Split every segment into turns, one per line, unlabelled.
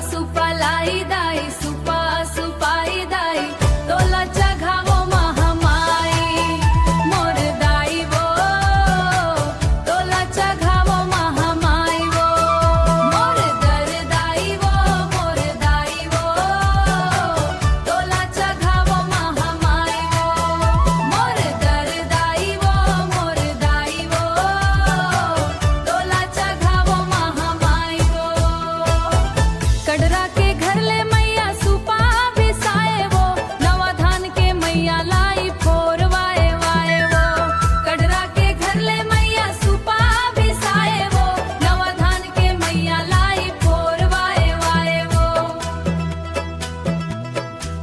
सुपालाई दाई सुपाई दाई तोलाच्या घावो महामाई मोर दाई वो तोलाच्या घावो महामाई वो मोर दर दाई वो तोलाच्या घावो महामाई वो मोर दर दाई वो तोलाच्या घावो महामाई वो कडरा के घर ले मैया सुपा बिसाए वो नवा धान के मैया लाई फोरवाए वाए वो कडरा के घर ले मैया सुपा बिसाए वो नवा धान के मैया लाई फोरवाए वाए वो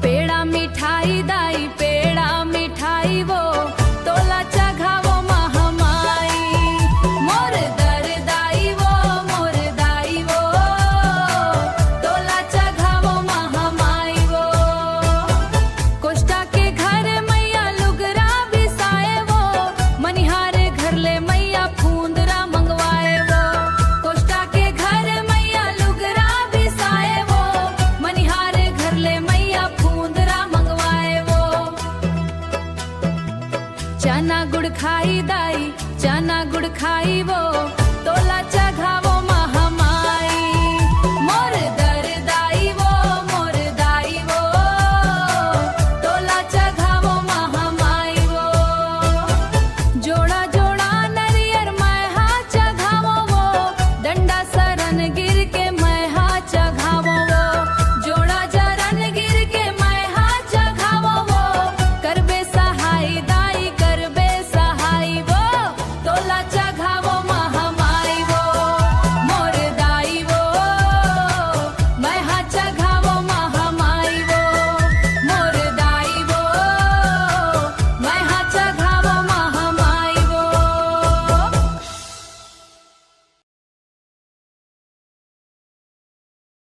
पेड़ा मिठाई दाई पेड़ा मिठाई वो तोलाच्या घावो महामाई मोर दर दाई वो तोलाच्या घावो महामाई वो कोष्टा के घर मैया लुगरा बिसाए वो मनिहार घर ले मैया फूंदरा मंगवाए वो कोष्टा के घर मैया लुगरा बिसाए वो मनिहार घर ले मैया फूंदरा मंगवाए वो चना गुड़ खाई दाई चना गुड़ खाई वो